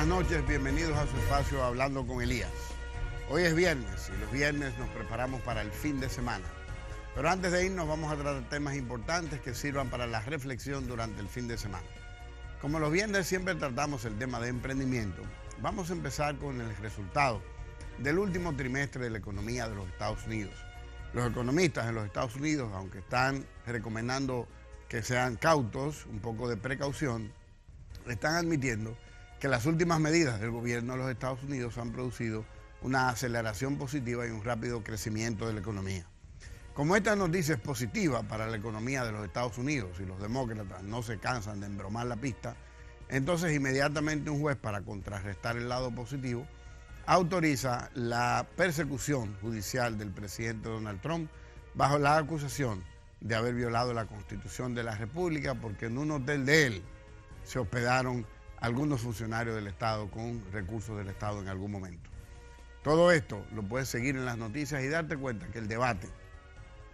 noches, bienvenidos a su espacio Hablando con Elías. Hoy es viernes y los viernes nos preparamos para el fin de semana. Pero antes de irnos vamos a tratar temas importantes que sirvan para la reflexión durante el fin de semana. Como los viernes siempre tratamos el tema de emprendimiento, vamos a empezar con el resultado del último trimestre de la economía de los Estados Unidos. Los economistas en los Estados Unidos, aunque están recomendando que sean cautos, un poco de precaución, están admitiendo que las últimas medidas del gobierno de los Estados Unidos han producido una aceleración positiva y un rápido crecimiento de la economía. Como esta noticia es positiva para la economía de los Estados Unidos y los demócratas no se cansan de embromar la pista, entonces inmediatamente un juez, para contrarrestar el lado positivo, autoriza la persecución judicial del presidente Donald Trump bajo la acusación de haber violado la Constitución de la República porque en un hotel de él se hospedaron algunos funcionarios del Estado con recursos del Estado en algún momento. Todo esto lo puedes seguir en las noticias y darte cuenta que el debate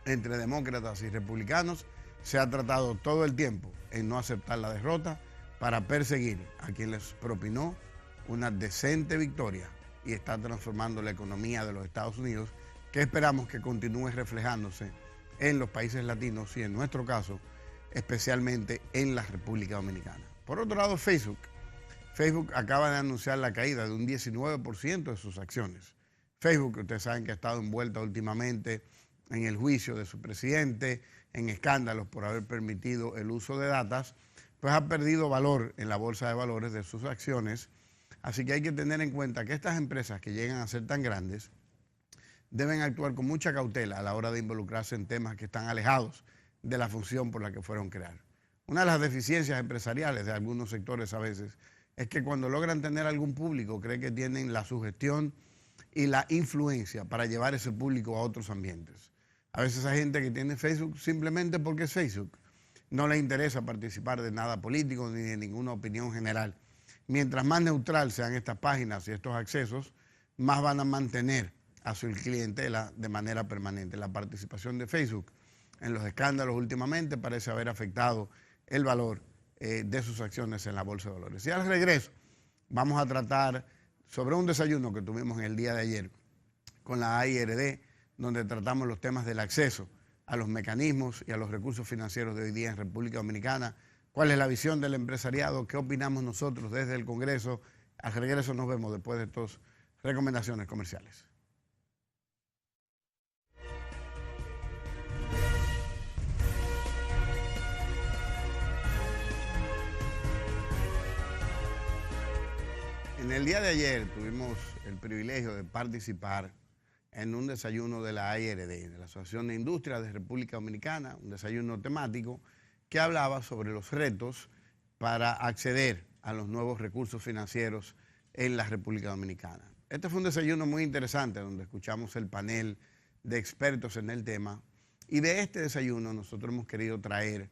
entre demócratas y republicanos se ha tratado todo el tiempo en no aceptar la derrota para perseguir a quien les propinó una decente victoria y está transformando la economía de los Estados Unidos, que esperamos que continúe reflejándose en los países latinos y en nuestro caso, especialmente en la República Dominicana. Por otro lado, Facebook acaba de anunciar la caída de un 19% de sus acciones. Facebook, ustedes saben que ha estado envuelta últimamente en el juicio de su presidente, en escándalos por haber permitido el uso de datos, pues ha perdido valor en la bolsa de valores de sus acciones. Así que hay que tener en cuenta que estas empresas que llegan a ser tan grandes deben actuar con mucha cautela a la hora de involucrarse en temas que están alejados de la función por la que fueron creados. Una de las deficiencias empresariales de algunos sectores a veces es que cuando logran tener algún público, creen que tienen la sugestión y la influencia para llevar ese público a otros ambientes. A veces hay gente que tiene Facebook simplemente porque es Facebook. No le interesa participar de nada político ni de ninguna opinión general. Mientras más neutral sean estas páginas y estos accesos, más van a mantener a su clientela de manera permanente. La participación de Facebook en los escándalos últimamente parece haber afectado el valor de sus acciones en la Bolsa de Valores. Y al regreso vamos a tratar sobre un desayuno que tuvimos en el día de ayer con la AIRD, donde tratamos los temas del acceso a los mecanismos y a los recursos financieros de hoy día en República Dominicana. ¿Cuál es la visión del empresariado? ¿Qué opinamos nosotros desde el Congreso? Al regreso nos vemos después de estas recomendaciones comerciales. En el día de ayer tuvimos el privilegio de participar en un desayuno de la AIRD, de la Asociación de Industria de República Dominicana, un desayuno temático que hablaba sobre los retos para acceder a los nuevos recursos financieros en la República Dominicana. Este fue un desayuno muy interesante donde escuchamos el panel de expertos en el tema y de este desayuno nosotros hemos querido traer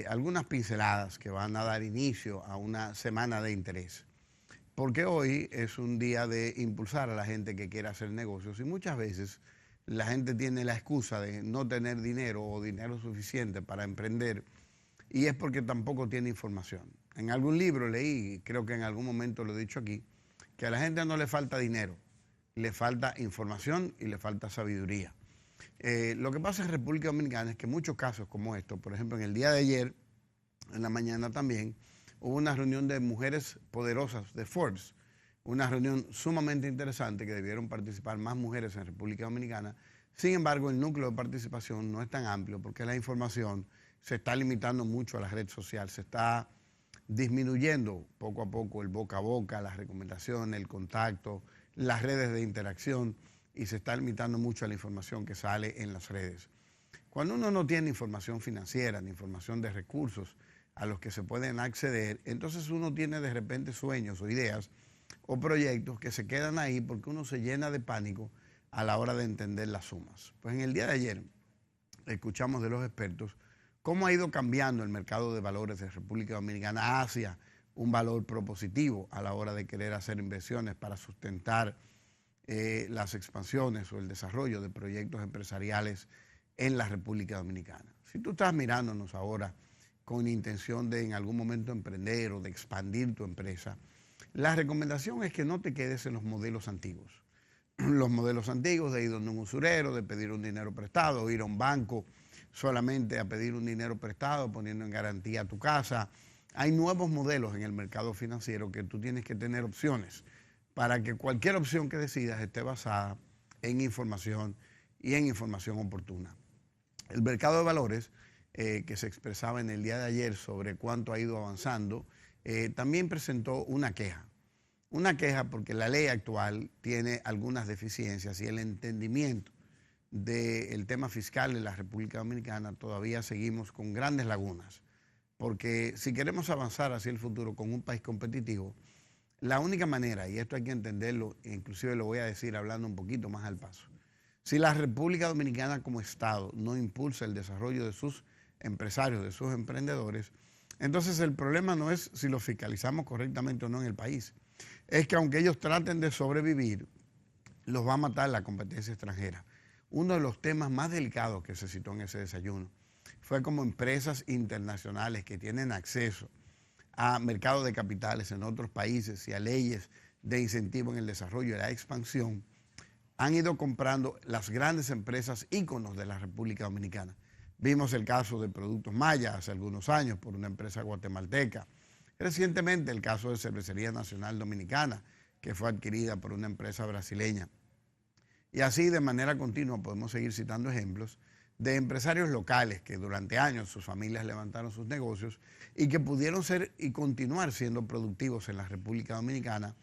algunas pinceladas que van a dar inicio a una semana de interés. Porque hoy es un día de impulsar a la gente que quiera hacer negocios y muchas veces la gente tiene la excusa de no tener dinero o dinero suficiente para emprender y es porque tampoco tiene información. En algún libro leí, creo que en algún momento lo he dicho aquí, que a la gente no le falta dinero, le falta información y le falta sabiduría. Lo que pasa en República Dominicana es que muchos casos como estos, por ejemplo en el día de ayer, en la mañana también, hubo una reunión de mujeres poderosas de Forbes, una reunión sumamente interesante que debieron participar más mujeres en República Dominicana. Sin embargo, el núcleo de participación no es tan amplio porque la información se está limitando mucho a la red social, se está disminuyendo poco a poco el boca a boca, las recomendaciones, el contacto, las redes de interacción y se está limitando mucho a la información que sale en las redes. Cuando uno no tiene información financiera ni información de recursos a los que se pueden acceder, entonces uno tiene de repente sueños o ideas o proyectos que se quedan ahí porque uno se llena de pánico a la hora de entender las sumas. Pues en el día de ayer escuchamos de los expertos cómo ha ido cambiando el mercado de valores de República Dominicana hacia un valor propositivo a la hora de querer hacer inversiones para sustentar las expansiones o el desarrollo de proyectos empresariales en la República Dominicana. Si tú estás mirándonos ahora con intención de en algún momento emprender o de expandir tu empresa, La recomendación es que no te quedes en los modelos antiguos. Los modelos antiguos de ir donde un usurero, de pedir un dinero prestado, ir a un banco solamente a pedir un dinero prestado, poniendo en garantía tu casa. Hay nuevos modelos en el mercado financiero que tú tienes que tener opciones para que cualquier opción que decidas esté basada en información y en información oportuna. El mercado de valores, que se expresaba en el día de ayer sobre cuánto ha ido avanzando, también presentó una queja. Una queja porque la ley actual tiene algunas deficiencias y el entendimiento del tema fiscal de la República Dominicana todavía seguimos con grandes lagunas. Porque si queremos avanzar hacia el futuro con un país competitivo, la única manera, y esto hay que entenderlo, inclusive lo voy a decir hablando un poquito más al paso, si la República Dominicana como Estado no impulsa el desarrollo de sus empresarios, de sus emprendedores, entonces el problema no es si los fiscalizamos correctamente o no en el país, es que aunque ellos traten de sobrevivir, los va a matar la competencia extranjera. Uno de los temas más delicados que se citó en ese desayuno fue como empresas internacionales que tienen acceso a mercados de capitales en otros países y a leyes de incentivo en el desarrollo y la expansión, han ido comprando las grandes empresas íconos de la República Dominicana. Vimos el caso de Productos Maya hace algunos años por una empresa guatemalteca. Recientemente el caso de Cervecería Nacional Dominicana, que fue adquirida por una empresa brasileña. Y así de manera continua podemos seguir citando ejemplos de empresarios locales que durante años sus familias levantaron sus negocios y que pudieron ser y continuar siendo productivos en la República Dominicana,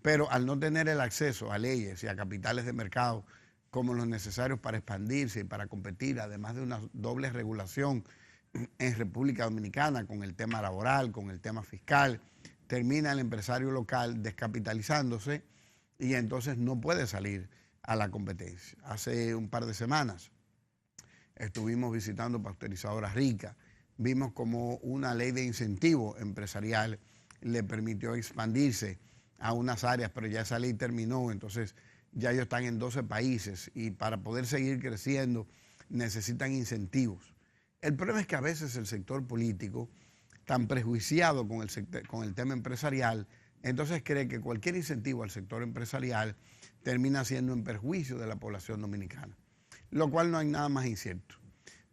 pero al no tener el acceso a leyes y a capitales de mercado como los necesarios para expandirse y para competir, además de una doble regulación en República Dominicana con el tema laboral, con el tema fiscal, termina el empresario local descapitalizándose y entonces no puede salir a la competencia. Hace un par de semanas estuvimos visitando Pasteurizadoras Rica, vimos como una ley de incentivo empresarial le permitió expandirse a unas áreas, pero ya esa ley terminó, entonces ya ellos están en 12 países y para poder seguir creciendo necesitan incentivos. El problema es que a veces el sector político, tan prejuiciado con el tema empresarial, entonces cree que cualquier incentivo al sector empresarial termina siendo en perjuicio de la población dominicana, lo cual no hay nada más incierto,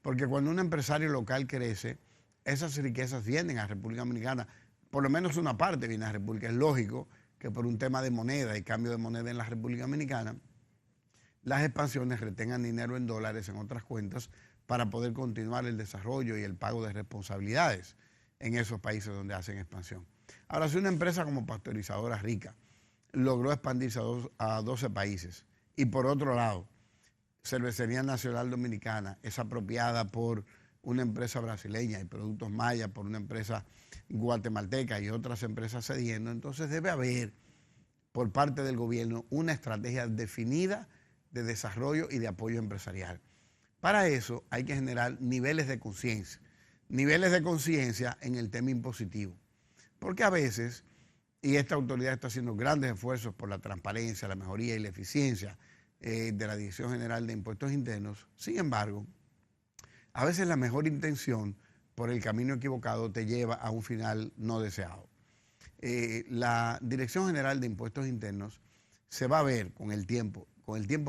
porque cuando un empresario local crece, esas riquezas vienen a República Dominicana, por lo menos una parte viene a República, es lógico que por un tema de moneda y cambio de moneda en la República Dominicana, las expansiones retengan dinero en dólares en otras cuentas para poder continuar el desarrollo y el pago de responsabilidades en esos países donde hacen expansión. Ahora, si una empresa como Pasteurizadoras Rica logró expandirse a 12 países y por otro lado, Cervecería Nacional Dominicana es apropiada por una empresa brasileña y Productos Maya por una empresa guatemalteca y otras empresas cediendo, entonces debe haber por parte del gobierno una estrategia definida de desarrollo y de apoyo empresarial. Para eso hay que generar niveles de conciencia en el tema impositivo, porque a veces, y esta autoridad está haciendo grandes esfuerzos por la transparencia, la mejoría y la eficiencia de la Dirección General de Impuestos Internos, sin embargo, a veces la mejor intención por el camino equivocado te lleva a un final no deseado. La Dirección General de Impuestos Internos se va a ver con el tiempo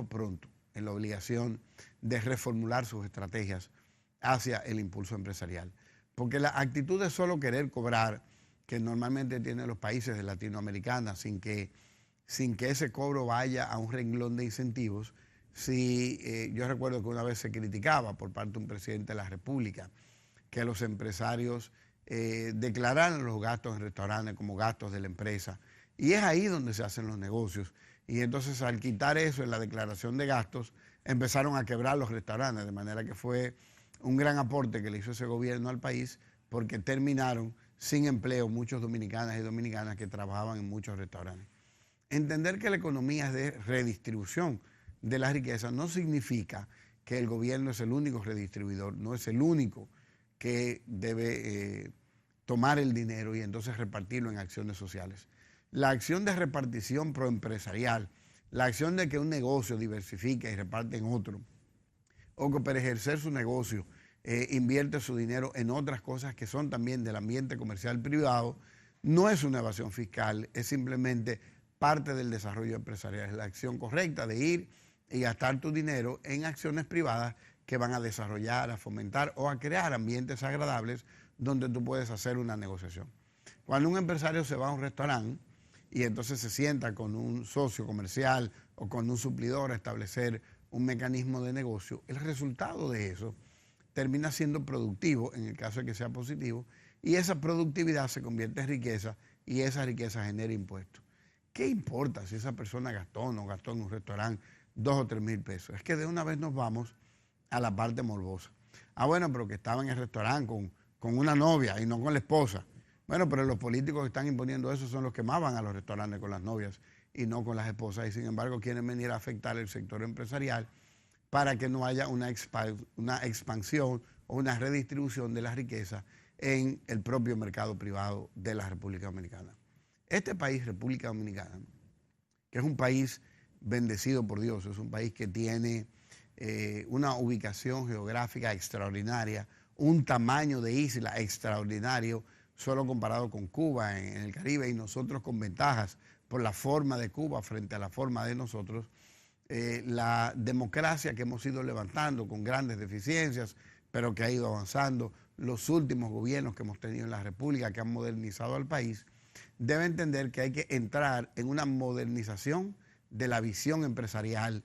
pronto, en la obligación de reformular sus estrategias hacia el impulso empresarial. Porque la actitud de solo querer cobrar, que normalmente tienen los países de Latinoamérica, sin que ese cobro vaya a un renglón de incentivos, yo recuerdo que una vez se criticaba por parte de un presidente de la República que los empresarios declararan los gastos en restaurantes como gastos de la empresa. Y es ahí donde se hacen los negocios. Y entonces al quitar eso en la declaración de gastos, empezaron a quebrar los restaurantes, de manera que fue un gran aporte que le hizo ese gobierno al país, porque terminaron sin empleo muchos dominicanos y dominicanas que trabajaban en muchos restaurantes. Entender que la economía es de redistribución de la riqueza no significa que el gobierno es el único redistribuidor, no es el único que debe tomar el dinero y entonces repartirlo en acciones sociales. La acción de repartición proempresarial, la acción de que un negocio diversifique y reparte en otro, o que para ejercer su negocio invierte su dinero en otras cosas que son también del ambiente comercial privado, No es una evasión fiscal, es simplemente parte del desarrollo empresarial. Es la acción correcta de ir y gastar tu dinero en acciones privadas que van a desarrollar, a fomentar o a crear ambientes agradables donde tú puedes hacer una negociación. Cuando un empresario se va a un restaurante y entonces se sienta con un socio comercial o con un suplidor a establecer un mecanismo de negocio, el resultado de eso termina siendo productivo, en el caso de que sea positivo, y esa productividad se convierte en riqueza y esa riqueza genera impuestos. ¿Qué importa si esa persona gastó o no gastó en un restaurante 2 o 3 mil pesos? Es que de una vez nos vamos a la parte morbosa. Ah, bueno, pero que estaba en el restaurante con una novia y no con la esposa. Bueno, pero los políticos que están imponiendo eso son los que más van a los restaurantes con las novias y no con las esposas, y sin embargo quieren venir a afectar el sector empresarial para que no haya una expansión o una redistribución de la riqueza en el propio mercado privado de la República Dominicana. Este país, República Dominicana, que es un país bendecido por Dios, es un país que tiene una ubicación geográfica extraordinaria, un tamaño de isla extraordinario, solo comparado con Cuba en el Caribe, y nosotros con ventajas por la forma de Cuba frente a la forma de nosotros. La democracia que hemos ido levantando con grandes deficiencias, pero que ha ido avanzando, los últimos gobiernos que hemos tenido en la República que han modernizado al país, debe entender que hay que entrar en una modernización de la visión empresarial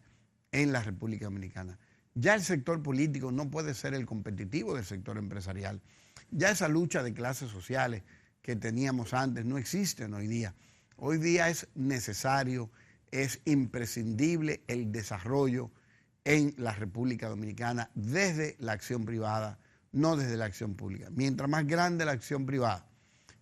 en la República Dominicana. Ya el sector político no puede ser el competitivo del sector empresarial. Ya esa lucha de clases sociales que teníamos antes no existen hoy día. Hoy día es necesario, es imprescindible el desarrollo en la República Dominicana desde la acción privada, no desde la acción pública. Mientras más grande la acción privada,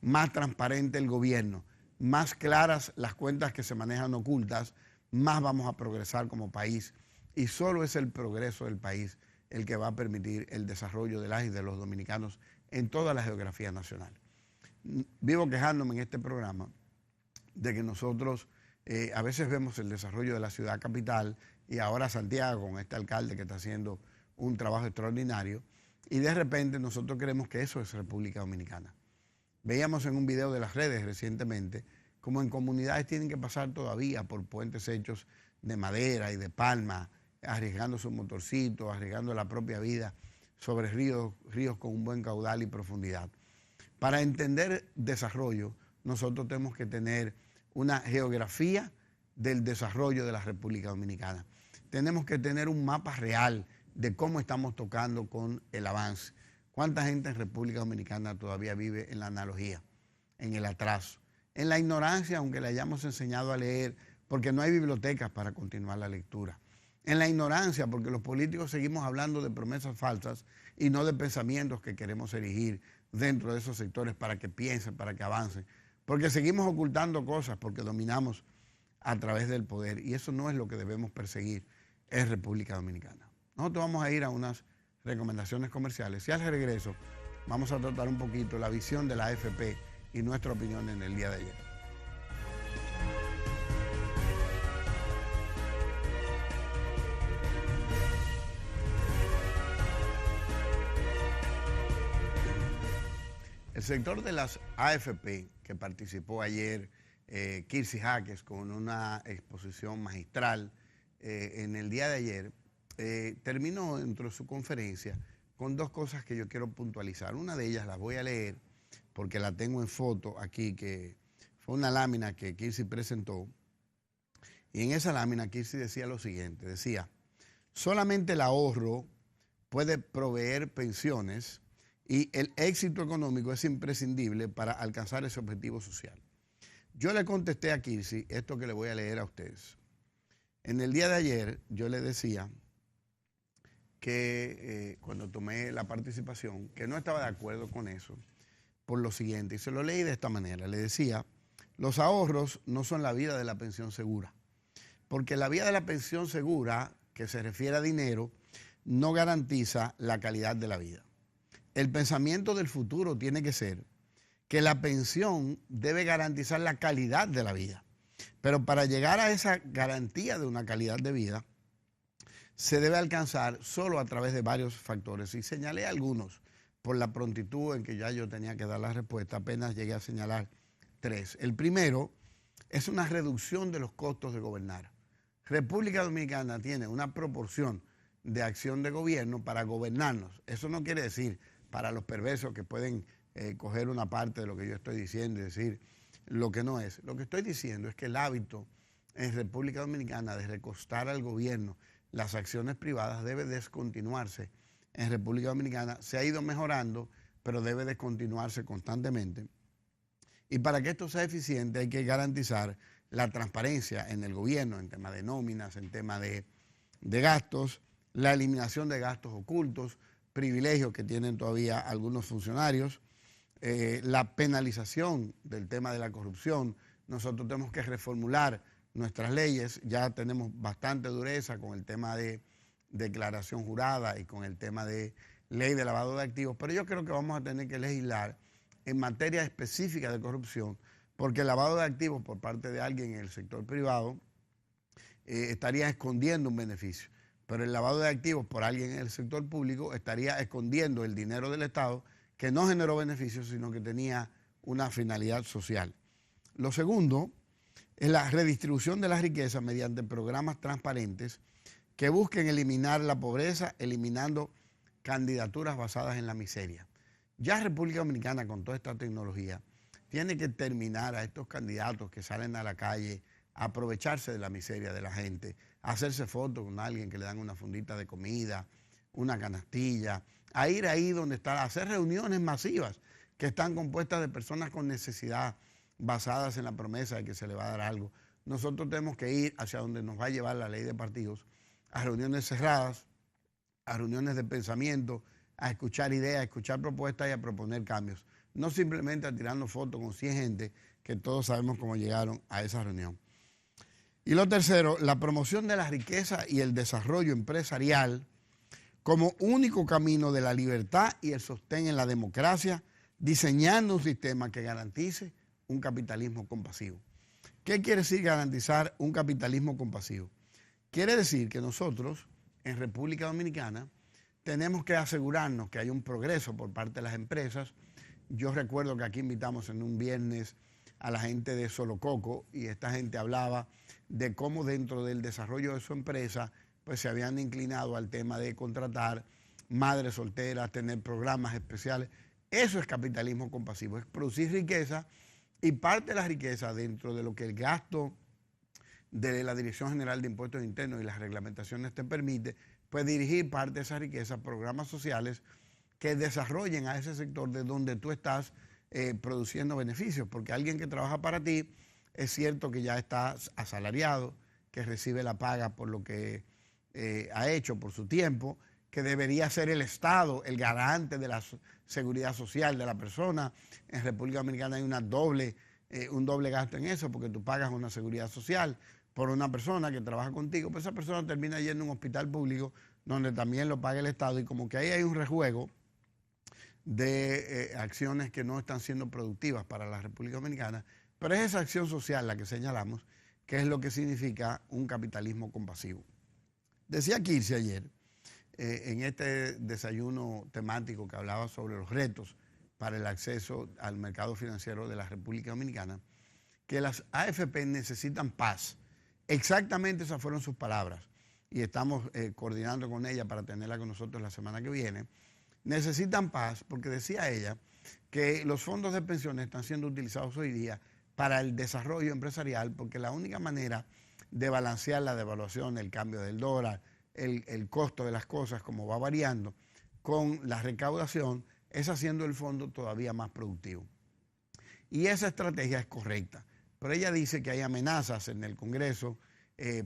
más transparente el gobierno, más claras las cuentas que se manejan ocultas, más vamos a progresar como país. Y solo es el progreso del país el que va a permitir el desarrollo de las y de los dominicanos en toda la geografía nacional. Vivo quejándome en este programa de que nosotros a veces vemos el desarrollo de la ciudad capital y ahora Santiago con este alcalde que está haciendo un trabajo extraordinario, y de repente nosotros creemos que eso es República Dominicana. Veíamos en un video de las redes recientemente como en comunidades tienen que pasar todavía por puentes hechos de madera y de palma, arriesgando su motorcito, arriesgando la propia vida sobre ríos con un buen caudal y profundidad. Para entender desarrollo, nosotros tenemos que tener una geografía del desarrollo de la República Dominicana. Tenemos que tener un mapa real de cómo estamos tocando con el avance. ¿Cuánta gente en República Dominicana todavía vive en la analogía, en el atraso, en la ignorancia, aunque le hayamos enseñado a leer, porque no hay bibliotecas para continuar la lectura? En la ignorancia, porque los políticos seguimos hablando de promesas falsas y no de pensamientos que queremos erigir dentro de esos sectores para que piensen, para que avancen. Porque seguimos ocultando cosas, porque dominamos a través del poder. Y eso no es lo que debemos perseguir en República Dominicana. Nosotros vamos a ir a unas recomendaciones comerciales y al regreso vamos a tratar un poquito la visión de la AFP y nuestra opinión en el día de ayer. El sector de las AFP que participó ayer, Kirsi Jaques, con una exposición magistral en el día de ayer, terminó dentro de su conferencia con dos cosas que yo quiero puntualizar. Una de ellas la voy a leer porque la tengo en foto aquí, que fue una lámina que Kirsi presentó. Y en esa lámina Kirsi decía lo siguiente, decía: solamente el ahorro puede proveer pensiones y el éxito económico es imprescindible para alcanzar ese objetivo social. Yo le contesté a Kirsi esto que le voy a leer a ustedes. En el día de ayer yo le decía que cuando tomé la participación, que no estaba de acuerdo con eso, por lo siguiente, y se lo leí de esta manera, le decía: los ahorros no son la vida de la pensión segura, porque la vida de la pensión segura, que se refiere a dinero, no garantiza la calidad de la vida. El pensamiento del futuro tiene que ser que la pensión debe garantizar la calidad de la vida, pero para llegar a esa garantía de una calidad de vida, se debe alcanzar solo a través de varios factores. Y señalé algunos por la prontitud en que ya yo tenía que dar la respuesta. Apenas llegué a señalar tres. El primero es una reducción de los costos de gobernar. República Dominicana tiene una proporción de acción de gobierno para gobernarnos. Eso no quiere decir para los perversos que pueden coger una parte de lo que yo estoy diciendo y decir lo que no es. Lo que estoy diciendo es que el hábito en República Dominicana de recostar al gobierno las acciones privadas debe descontinuarse. En República Dominicana se ha ido mejorando, pero debe descontinuarse constantemente. Y para que esto sea eficiente hay que garantizar la transparencia en el gobierno, en temas de nóminas, en temas de gastos, la eliminación de gastos ocultos, privilegios que tienen todavía algunos funcionarios, la penalización del tema de la corrupción. Nosotros tenemos que reformular nuestras leyes, ya tenemos bastante dureza con el tema de declaración jurada y con el tema de ley de lavado de activos, pero yo creo que vamos a tener que legislar en materia específica de corrupción, porque el lavado de activos por parte de alguien en el sector privado estaría escondiendo un beneficio, pero el lavado de activos por alguien en el sector público estaría escondiendo el dinero del Estado que no generó beneficios, sino que tenía una finalidad social. Lo segundo es la redistribución de la riqueza mediante programas transparentes que busquen eliminar la pobreza, eliminando candidaturas basadas en la miseria. Ya República Dominicana, con toda esta tecnología, tiene que terminar a estos candidatos que salen a la calle a aprovecharse de la miseria de la gente, a hacerse fotos con alguien que le dan una fundita de comida, una canastilla, a ir ahí donde está, a hacer reuniones masivas que están compuestas de personas con necesidad, basadas en la promesa de que se le va a dar algo. Nosotros tenemos que ir hacia donde nos va a llevar la ley de partidos, a reuniones cerradas, a reuniones de pensamiento, a escuchar ideas, a escuchar propuestas y a proponer cambios. No simplemente a tirarnos fotos con 100 gente que todos sabemos cómo llegaron a esa reunión. Y lo tercero, la promoción de la riqueza y el desarrollo empresarial como único camino de la libertad y el sostén en la democracia, diseñando un sistema que garantice un capitalismo compasivo. ¿Qué quiere decir garantizar un capitalismo compasivo? Quiere decir que nosotros, en República Dominicana, tenemos que asegurarnos que hay un progreso por parte de las empresas. Yo recuerdo que aquí invitamos en un viernes a la gente de Solococo y esta gente hablaba de cómo dentro del desarrollo de su empresa pues se habían inclinado al tema de contratar madres solteras, tener programas especiales. Eso es capitalismo compasivo, es producir riqueza y parte de la riqueza dentro de lo que el gasto de la Dirección General de Impuestos Internos y las reglamentaciones te permite, pues dirigir parte de esa riqueza a programas sociales que desarrollen a ese sector de donde tú estás produciendo beneficios, porque alguien que trabaja para ti es cierto que ya está asalariado, que recibe la paga por lo que ha hecho, por su tiempo, que debería ser el Estado el garante de la seguridad social de la persona. En República Dominicana hay un doble gasto en eso, porque tú pagas una seguridad social por una persona que trabaja contigo, pues esa persona termina yendo a un hospital público donde también lo paga el Estado, y como que ahí hay un rejuego de acciones que no están siendo productivas para la República Dominicana, pero es esa acción social la que señalamos, que es lo que significa un capitalismo compasivo. Decía Kirsi ayer, en este desayuno temático que hablaba sobre los retos para el acceso al mercado financiero de la República Dominicana, que las AFP necesitan paz. Exactamente esas fueron sus palabras, y estamos coordinando con ella para tenerla con nosotros la semana que viene. Necesitan paz porque decía ella que los fondos de pensiones están siendo utilizados hoy día para el desarrollo empresarial, porque la única manera de balancear la devaluación, el cambio del dólar, el costo de las cosas, como va variando, con la recaudación, es haciendo el fondo todavía más productivo. Y esa estrategia es correcta, pero ella dice que hay amenazas en el Congreso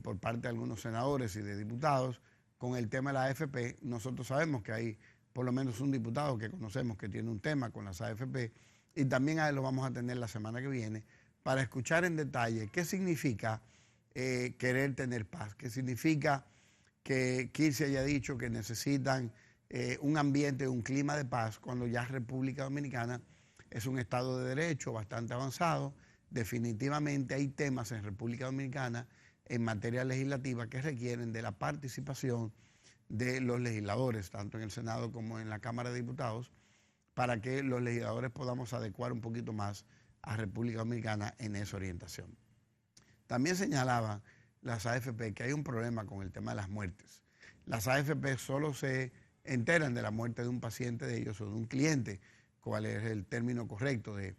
por parte de algunos senadores y de diputados con el tema de la AFP. Nosotros sabemos que hay por lo menos un diputado que conocemos que tiene un tema con las AFP, y también a él lo vamos a tener la semana que viene para escuchar en detalle qué significa querer tener paz, qué significa que Kirsi haya dicho que necesitan un ambiente, un clima de paz, cuando ya República Dominicana es un Estado de Derecho bastante avanzado. Definitivamente hay temas en República Dominicana en materia legislativa que requieren de la participación de los legisladores, tanto en el Senado como en la Cámara de Diputados, para que los legisladores podamos adecuar un poquito más a República Dominicana en esa orientación. También señalaban las AFP que hay un problema con el tema de las muertes. Las AFP solo se enteran de la muerte de un paciente de ellos o de un cliente, cuál es el término correcto de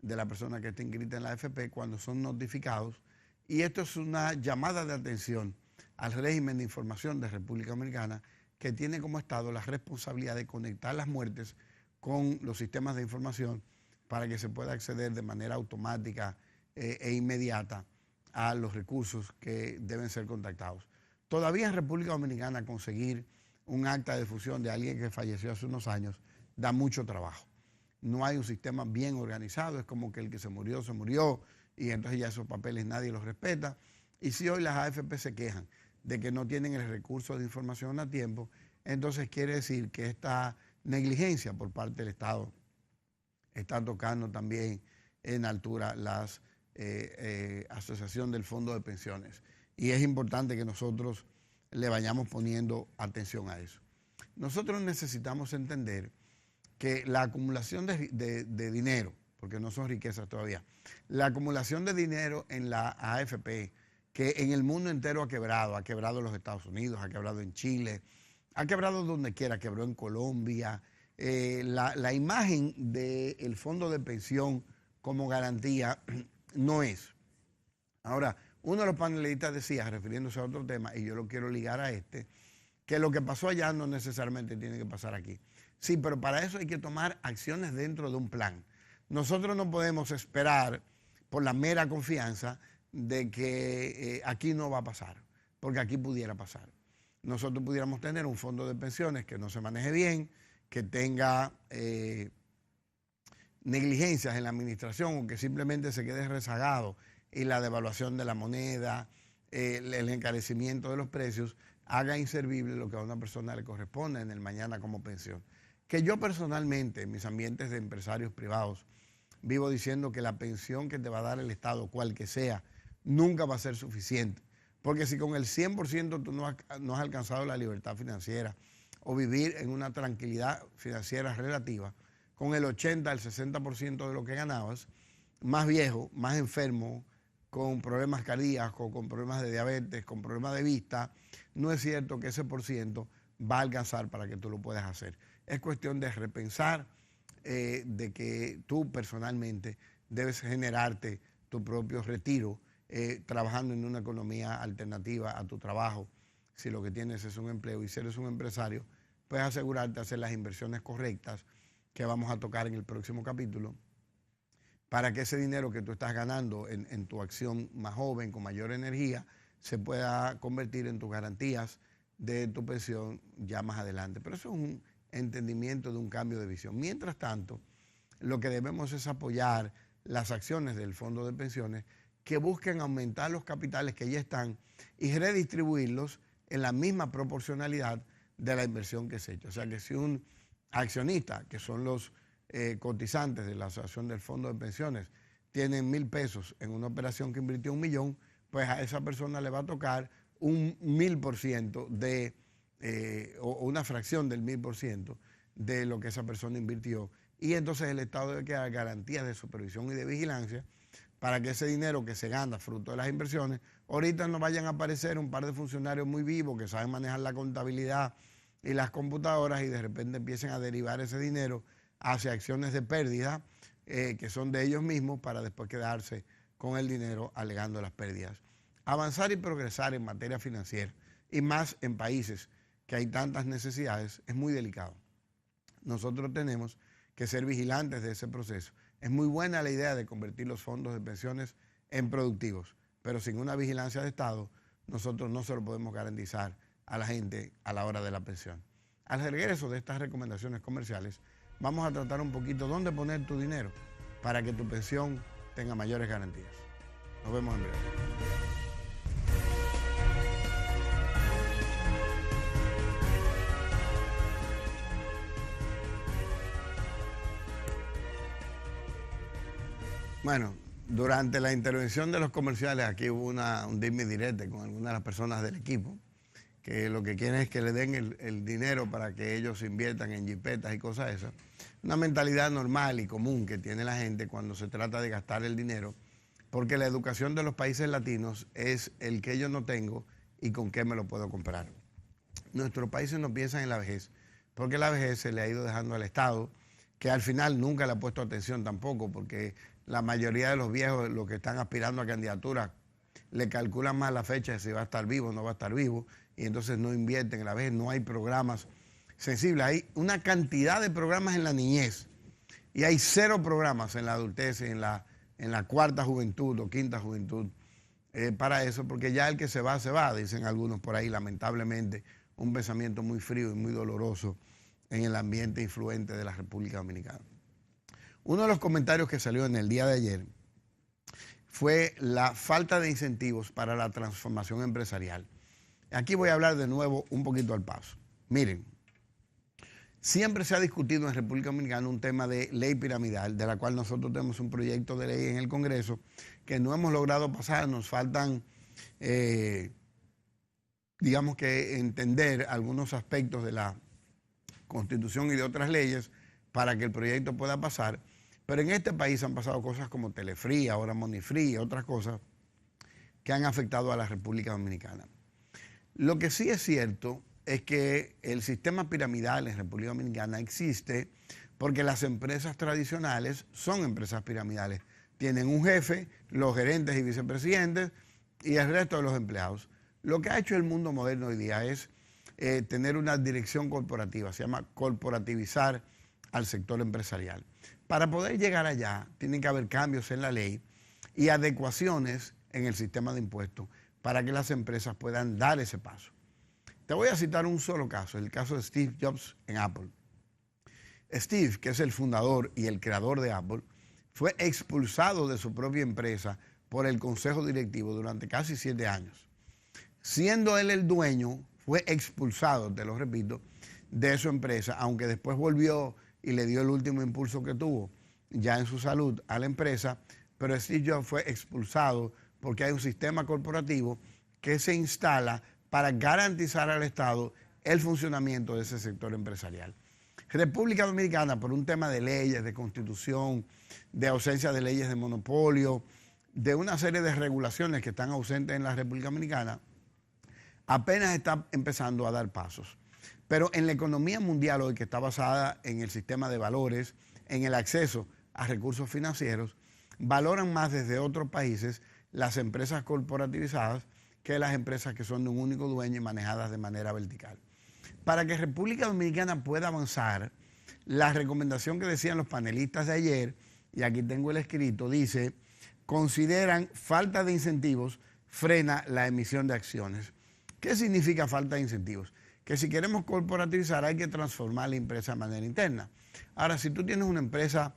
la persona que está inscrita en la AFP, cuando son notificados. Y esto es una llamada de atención al régimen de información de República Dominicana, que tiene como Estado la responsabilidad de conectar las muertes con los sistemas de información para que se pueda acceder de manera automática e inmediata a los recursos que deben ser contactados. Todavía en República Dominicana conseguir un acta de fusión de alguien que falleció hace unos años da mucho trabajo. No hay un sistema bien organizado, es como que el que se murió, y entonces ya esos papeles nadie los respeta. Y si hoy las AFP se quejan de que no tienen el recurso de información a tiempo, entonces quiere decir que esta negligencia por parte del Estado está tocando también en altura la Asociación del Fondo de Pensiones. Y es importante que nosotros le vayamos poniendo atención a eso. Nosotros necesitamos entender que la acumulación de dinero, porque no son riquezas todavía, la acumulación de dinero en la AFP, que en el mundo entero ha quebrado en los Estados Unidos, ha quebrado en Chile, ha quebrado donde quiera, quebró en Colombia. La imagen del fondo de pensión como garantía no es. Ahora, uno de los panelistas decía, refiriéndose a otro tema, y yo lo quiero ligar a este, que lo que pasó allá no necesariamente tiene que pasar aquí. Sí, pero para eso hay que tomar acciones dentro de un plan. Nosotros no podemos esperar por la mera confianza de que aquí no va a pasar, porque aquí pudiera pasar. Nosotros pudiéramos tener un fondo de pensiones que no se maneje bien, que tenga negligencias en la administración o que simplemente se quede rezagado y la devaluación de la moneda, el encarecimiento de los precios, haga inservible lo que a una persona le corresponde en el mañana como pensión. Que yo personalmente, en mis ambientes de empresarios privados, vivo diciendo que la pensión que te va a dar el Estado, cual que sea, nunca va a ser suficiente. Porque si con el 100% tú no has alcanzado la libertad financiera o vivir en una tranquilidad financiera relativa, con el 80, el 60% de lo que ganabas, más viejo, más enfermo, con problemas cardíacos, con problemas de diabetes, con problemas de vista, no es cierto que ese % va a alcanzar para que tú lo puedas hacer. Es cuestión de repensar, de que tú personalmente debes generarte tu propio retiro, trabajando en una economía alternativa a tu trabajo. Si lo que tienes es un empleo y si eres un empresario, puedes asegurarte de hacer las inversiones correctas que vamos a tocar en el próximo capítulo, para que ese dinero que tú estás ganando en tu acción más joven, con mayor energía, se pueda convertir en tus garantías de tu pensión ya más adelante. Pero eso es un entendimiento de un cambio de visión. Mientras tanto, lo que debemos es apoyar las acciones del Fondo de Pensiones que busquen aumentar los capitales que ya están y redistribuirlos en la misma proporcionalidad de la inversión que se ha hecho. O sea que si un accionista, que son los cotizantes de la Asociación del Fondo de Pensiones, tienen 1,000 pesos en una operación que invirtió 1 millón, pues a esa persona le va a tocar un 1000% o una fracción del 1000% de lo que esa persona invirtió. Y entonces el Estado debe dar garantías de supervisión y de vigilancia para que ese dinero que se gana fruto de las inversiones, ahorita no vayan a aparecer un par de funcionarios muy vivos que saben manejar la contabilidad y las computadoras y de repente empiecen a derivar ese dinero hacia acciones de pérdida que son de ellos mismos para después quedarse con el dinero alegando las pérdidas. Avanzar y progresar en materia financiera y más en países que hay tantas necesidades es muy delicado. Nosotros tenemos que ser vigilantes de ese proceso. Es muy buena la idea de convertir los fondos de pensiones en productivos, pero sin una vigilancia de Estado, nosotros no se lo podemos garantizar a la gente a la hora de la pensión. Al regreso de estas recomendaciones comerciales, vamos a tratar un poquito dónde poner tu dinero para que tu pensión tenga mayores garantías. Nos vemos en breve. Bueno, durante la intervención de los comerciales, aquí hubo un dime y direte con algunas de las personas del equipo que lo que quieren es que le den el dinero para que ellos inviertan en jipetas y cosas esas. Una mentalidad normal y común que tiene la gente cuando se trata de gastar el dinero, porque la educación de los países latinos es el que yo no tengo y con qué me lo puedo comprar. Nuestros países no piensan en la vejez, porque la vejez se le ha ido dejando al Estado, que al final nunca le ha puesto atención tampoco, porque la mayoría de los viejos, los que están aspirando a candidaturas, le calculan más la fecha de si va a estar vivo o no va a estar vivo, y entonces no invierten en la vejez, no hay programas sensibles. Hay una cantidad de programas en la niñez, y hay 0 programas en la adultez, en la cuarta juventud o quinta juventud, para eso, porque ya el que se va, dicen algunos por ahí, lamentablemente, un pensamiento muy frío y muy doloroso en el ambiente influente de la República Dominicana. Uno de los comentarios que salió en el día de ayer fue la falta de incentivos para la transformación empresarial. Aquí voy a hablar de nuevo un poquito al paso. Miren, siempre se ha discutido en República Dominicana un tema de ley piramidal, de la cual nosotros tenemos un proyecto de ley en el Congreso que no hemos logrado pasar. Nos faltan, digamos que, entender algunos aspectos de la Constitución y de otras leyes para que el proyecto pueda pasar. Pero en este país han pasado cosas como Telefree, ahora Moneyfree y otras cosas que han afectado a la República Dominicana. Lo que sí es cierto es que el sistema piramidal en República Dominicana existe porque las empresas tradicionales son empresas piramidales. Tienen un jefe, los gerentes y vicepresidentes y el resto de los empleados. Lo que ha hecho el mundo moderno hoy día es tener una dirección corporativa, se llama corporativizar al sector empresarial. Para poder llegar allá, tienen que haber cambios en la ley y adecuaciones en el sistema de impuestos para que las empresas puedan dar ese paso. Te voy a citar un solo caso, el caso de Steve Jobs en Apple. Steve, que es el fundador y el creador de Apple, fue expulsado de su propia empresa por el consejo directivo durante casi 7 años. Siendo él el dueño, fue expulsado, te lo repito, de su empresa, aunque después volvió y le dio el último impulso que tuvo ya en su salud a la empresa, pero Steve Jobs fue expulsado porque hay un sistema corporativo que se instala para garantizar al Estado el funcionamiento de ese sector empresarial. República Dominicana, por un tema de leyes, de constitución, de ausencia de leyes de monopolio, de una serie de regulaciones que están ausentes en la República Dominicana, apenas está empezando a dar pasos. Pero en la economía mundial hoy, que está basada en el sistema de valores, en el acceso a recursos financieros, valoran más desde otros países las empresas corporativizadas que las empresas que son de un único dueño y manejadas de manera vertical. Para que República Dominicana pueda avanzar, la recomendación que decían los panelistas de ayer, y aquí tengo el escrito, dice: consideran falta de incentivos frena la emisión de acciones. ¿Qué significa falta de incentivos? Que si queremos corporativizar hay que transformar la empresa de manera interna. Ahora, si tú tienes una empresa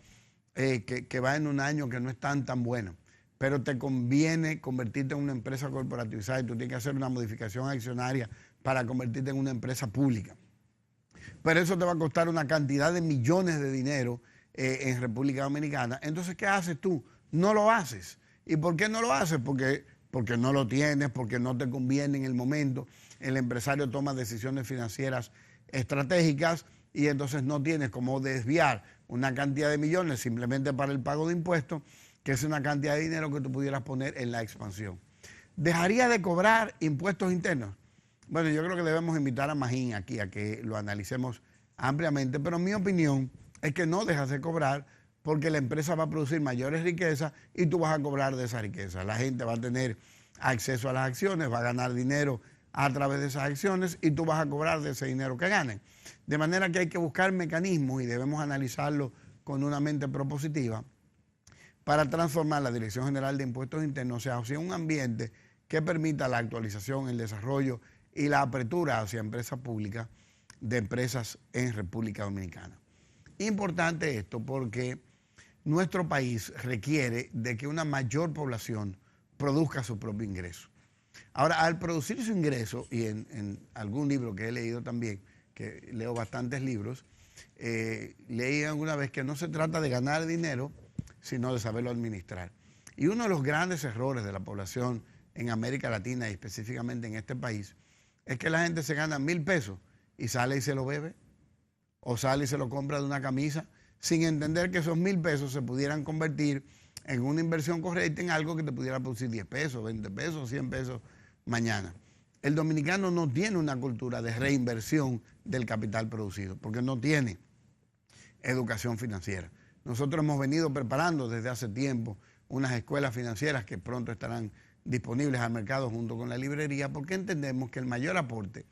que va en un año que no es tan buena, pero te conviene convertirte en una empresa corporativizada y tú tienes que hacer una modificación accionaria para convertirte en una empresa pública. Pero eso te va a costar una cantidad de millones de dinero en República Dominicana. Entonces, ¿qué haces tú? No lo haces. ¿Y por qué no lo haces? Porque no lo tienes, porque no te conviene en el momento. El empresario toma decisiones financieras estratégicas y entonces no tienes cómo desviar una cantidad de millones simplemente para el pago de impuestos, que es una cantidad de dinero que tú pudieras poner en la expansión. ¿Dejaría de cobrar impuestos internos? Bueno, yo creo que debemos invitar a Magín aquí a que lo analicemos ampliamente, pero mi opinión es que no dejas de cobrar porque la empresa va a producir mayores riquezas y tú vas a cobrar de esa riqueza. La gente va a tener acceso a las acciones, va a ganar dinero a través de esas acciones y tú vas a cobrar de ese dinero que ganen. De manera que hay que buscar mecanismos y debemos analizarlo con una mente propositiva para transformar la Dirección General de Impuestos Internos hacia un ambiente que permita la actualización, el desarrollo y la apertura hacia empresas públicas de empresas en República Dominicana. Importante esto porque nuestro país requiere de que una mayor población produzca su propio ingreso. Ahora, al producir su ingreso, y en algún libro que he leído también, que leo bastantes libros, leí alguna vez que no se trata de ganar dinero, sino de saberlo administrar. Y uno de los grandes errores de la población en América Latina y específicamente en este país es que la gente se gana 1.000 pesos y sale y se lo bebe, o sale y se lo compra de una camisa, sin entender que esos 1.000 pesos se pudieran convertir en una inversión correcta en algo que te pudiera producir 10 pesos, 20 pesos, 100 pesos mañana. El dominicano no tiene una cultura de reinversión del capital producido, porque no tiene educación financiera. Nosotros hemos venido preparando desde hace tiempo unas escuelas financieras que pronto estarán disponibles al mercado junto con la librería, porque entendemos que el mayor aporte,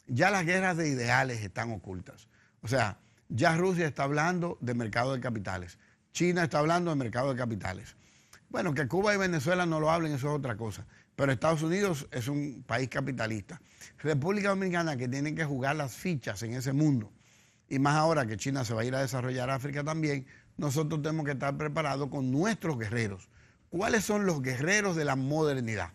ya las guerras de ideales están ocultas. O sea, ya Rusia está hablando de mercado de capitales, China está hablando de mercado de capitales. Bueno, que Cuba y Venezuela no lo hablen, eso es otra cosa, pero Estados Unidos es un país capitalista. República Dominicana, que tiene que jugar las fichas en ese mundo, y más ahora que China se va a ir a desarrollar África también, nosotros tenemos que estar preparados con nuestros guerreros. ¿Cuáles son los guerreros de la modernidad?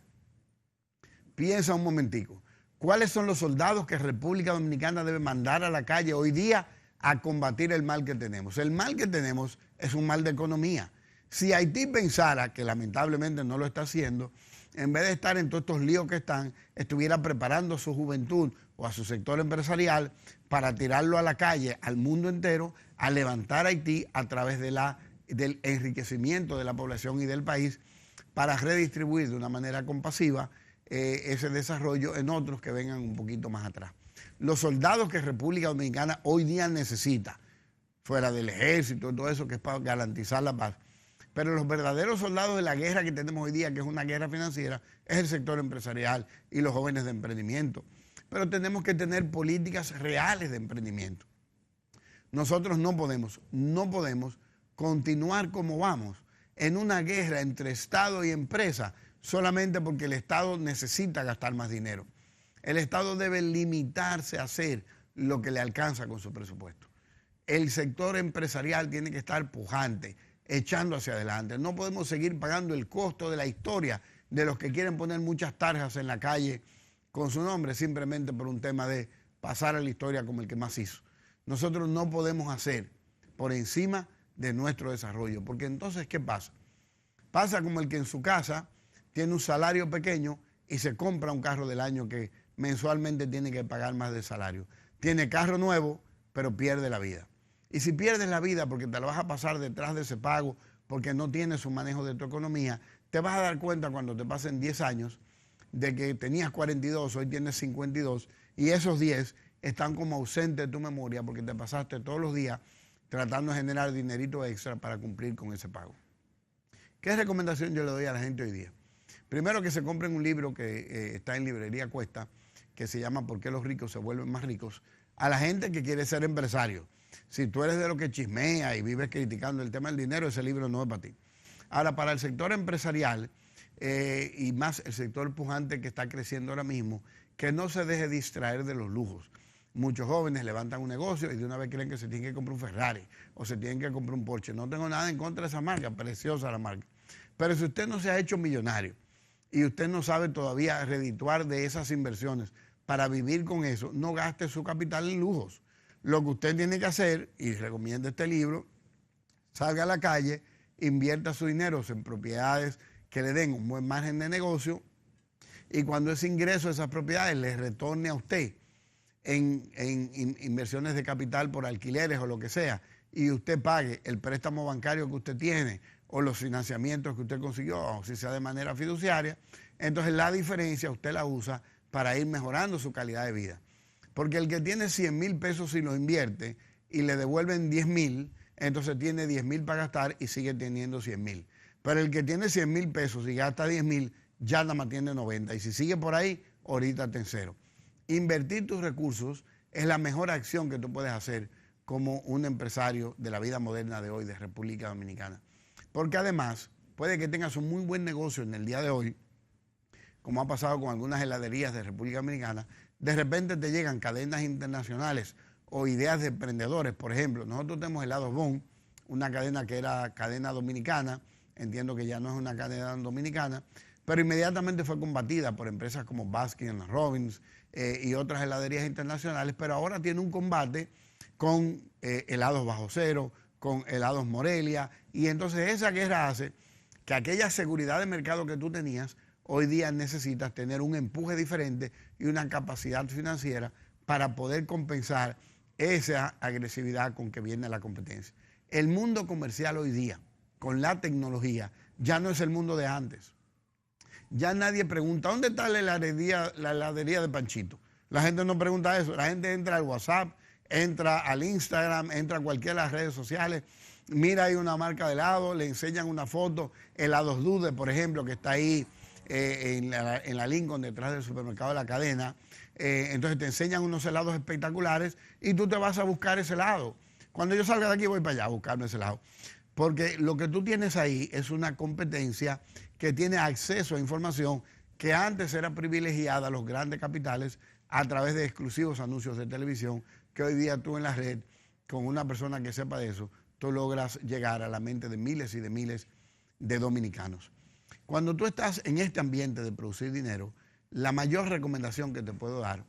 Piensa un momentico. ¿Cuáles son los soldados que República Dominicana debe mandar a la calle hoy día a combatir el mal que tenemos? El mal que tenemos es un mal de economía. Si Haití pensara, que lamentablemente no lo está haciendo, en vez de estar en todos estos líos que están, estuviera preparando a su juventud o a su sector empresarial para tirarlo a la calle, al mundo entero, a levantar a Haití a través del enriquecimiento de la población y del país, para redistribuir de una manera compasiva ese desarrollo en otros que vengan un poquito más atrás. Los soldados que República Dominicana hoy día necesita, fuera del ejército y todo eso, que es para garantizar la paz, pero los verdaderos soldados de la guerra que tenemos hoy día, que es una guerra financiera, es el sector empresarial y los jóvenes de emprendimiento. Pero tenemos que tener políticas reales de emprendimiento. Nosotros no podemos continuar como vamos en una guerra entre Estado y empresa solamente porque el Estado necesita gastar más dinero. El Estado debe limitarse a hacer lo que le alcanza con su presupuesto. El sector empresarial tiene que estar pujante, echando hacia adelante. No podemos seguir pagando el costo de la historia de los que quieren poner muchas tarjas en la calle con su nombre simplemente por un tema de pasar a la historia como el que más hizo. Nosotros no podemos hacer por encima de nuestro desarrollo, porque entonces, ¿qué pasa? Pasa como el que en su casa tiene un salario pequeño y se compra un carro del año que mensualmente tiene que pagar más de salario. Tiene carro nuevo, pero pierde la vida. Y si pierdes la vida porque te la vas a pasar detrás de ese pago, porque no tienes un manejo de tu economía, te vas a dar cuenta cuando te pasen 10 años de que tenías 42, hoy tienes 52, y esos 10 están como ausentes de tu memoria porque te pasaste todos los días tratando de generar dinerito extra para cumplir con ese pago. ¿Qué recomendación yo le doy a la gente hoy día? Primero, que se compren un libro que está en Librería Cuesta, que se llama ¿Por qué los ricos se vuelven más ricos? A la gente que quiere ser empresario. Si tú eres de lo que chismea y vives criticando el tema del dinero, ese libro no es para ti. Ahora, para el sector empresarial y más el sector pujante que está creciendo ahora mismo, que no se deje distraer de los lujos. Muchos jóvenes levantan un negocio y de una vez creen que se tienen que comprar un Ferrari o se tienen que comprar un Porsche. No tengo nada en contra de esa marca, preciosa la marca. Pero si usted no se ha hecho millonario y usted no sabe todavía redituar de esas inversiones para vivir con eso, no gaste su capital en lujos. Lo que usted tiene que hacer, y recomiendo este libro, salga a la calle, invierta su dinero en propiedades que le den un buen margen de negocio, y cuando ese ingreso de esas propiedades le retorne a usted en inversiones de capital por alquileres o lo que sea, y usted pague el préstamo bancario que usted tiene o los financiamientos que usted consiguió, o si sea de manera fiduciaria, entonces la diferencia usted la usa para ir mejorando su calidad de vida. Porque el que tiene 100,000 pesos y los invierte y le devuelven 10,000, entonces tiene 10,000 para gastar y sigue teniendo 100,000. Pero el que tiene 100,000 pesos y gasta 10,000, ya nada más tiene 90. Y si sigue por ahí, ahorita está en cero. Invertir tus recursos es la mejor acción que tú puedes hacer como un empresario de la vida moderna de hoy, de República Dominicana. Porque además, puede que tengas un muy buen negocio en el día de hoy, como ha pasado con algunas heladerías de República Dominicana. De repente te llegan cadenas internacionales o ideas de emprendedores. Por ejemplo, nosotros tenemos Helados Bon, una cadena que era cadena dominicana, entiendo que ya no es una cadena dominicana, pero inmediatamente fue combatida por empresas como Baskin Robbins y otras heladerías internacionales, pero ahora tiene un combate con Helados Bajo Cero, con Helados Morelia, y entonces esa guerra hace que aquella seguridad de mercado que tú tenías, hoy día necesitas tener un empuje diferente y una capacidad financiera para poder compensar esa agresividad con que viene la competencia. El mundo comercial hoy día, con la tecnología, ya no es el mundo de antes. Ya nadie pregunta, ¿dónde está la heladería de Panchito? La gente no pregunta eso. La gente entra al WhatsApp, entra al Instagram, entra a cualquiera de las redes sociales, mira ahí una marca de helado, le enseñan una foto, helados Dude, por ejemplo, que está ahí en la Lincoln, detrás del supermercado de la cadena. Entonces te enseñan unos helados espectaculares y tú te vas a buscar ese helado. Cuando yo salga de aquí voy para allá a buscarme ese helado. Porque lo que tú tienes ahí es una competencia que tiene acceso a información que antes era privilegiada a los grandes capitales a través de exclusivos anuncios de televisión, que hoy día tú en la red, con una persona que sepa de eso, tú logras llegar a la mente de miles y de miles de dominicanos. Cuando tú estás en este ambiente de producir dinero, la mayor recomendación que te puedo dar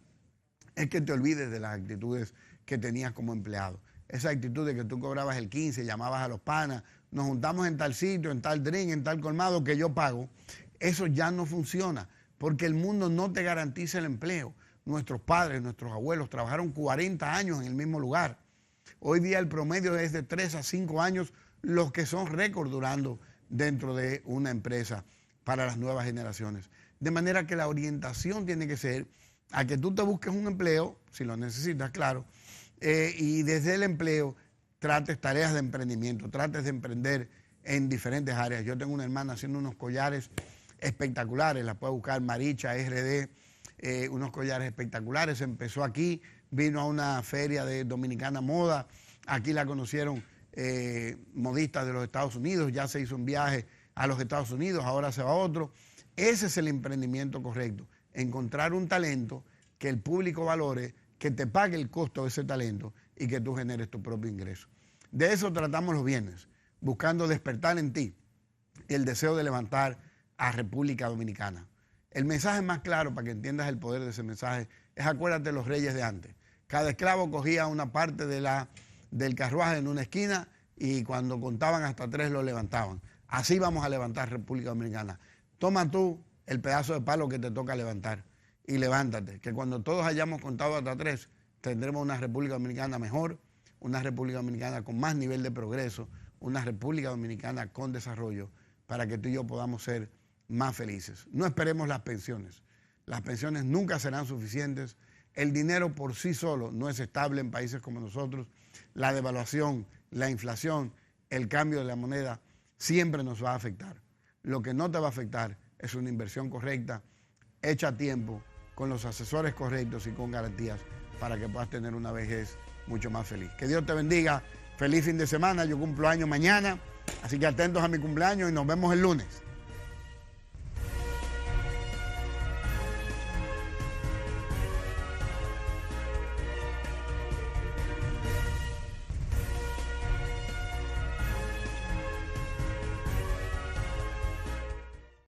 es que te olvides de las actitudes que tenías como empleado. Esa actitud de que tú cobrabas el 15, llamabas a los panas, nos juntamos en tal sitio, en tal drink, en tal colmado que yo pago. Eso ya no funciona porque el mundo no te garantiza el empleo. Nuestros padres, nuestros abuelos trabajaron 40 años en el mismo lugar. Hoy día el promedio es de 3 a 5 años los que son récord durando dentro de una empresa para las nuevas generaciones. De manera que la orientación tiene que ser a que tú te busques un empleo, si lo necesitas, claro, y desde el empleo trates tareas de emprendimiento, trates de emprender en diferentes áreas. Yo tengo una hermana haciendo unos collares espectaculares, la puede buscar Maricha, RD, unos collares espectaculares. Empezó aquí, vino a una feria de Dominicana Moda, aquí la conocieron modistas de los Estados Unidos, ya se hizo un viaje a los Estados Unidos, ahora se va a otro. Ese es el emprendimiento correcto, encontrar un talento que el público valore, que te pague el costo de ese talento y que tú generes tu propio ingreso. De eso tratamos los viernes, buscando despertar en ti el deseo de levantar a República Dominicana. El mensaje más claro para que entiendas el poder de ese mensaje es: acuérdate de los reyes de antes. Cada esclavo cogía una parte del carruaje en una esquina y cuando contaban hasta 3 lo levantaban. Así vamos a levantar República Dominicana. Toma tú el pedazo de palo que te toca levantar y levántate, que cuando todos hayamos contado hasta 3 tendremos una República Dominicana mejor, una República Dominicana con más nivel de progreso, una República Dominicana con desarrollo, para que tú y yo podamos ser más felices. No esperemos las pensiones. Las pensiones nunca serán suficientes. El dinero por sí solo no es estable en países como nosotros. La devaluación, la inflación, el cambio de la moneda siempre nos va a afectar. Lo que no te va a afectar es una inversión correcta, hecha a tiempo, con los asesores correctos y con garantías para que puedas tener una vejez mucho más feliz. Que Dios te bendiga. Feliz fin de semana. Yo cumplo años mañana, así que atentos a mi cumpleaños y nos vemos el lunes.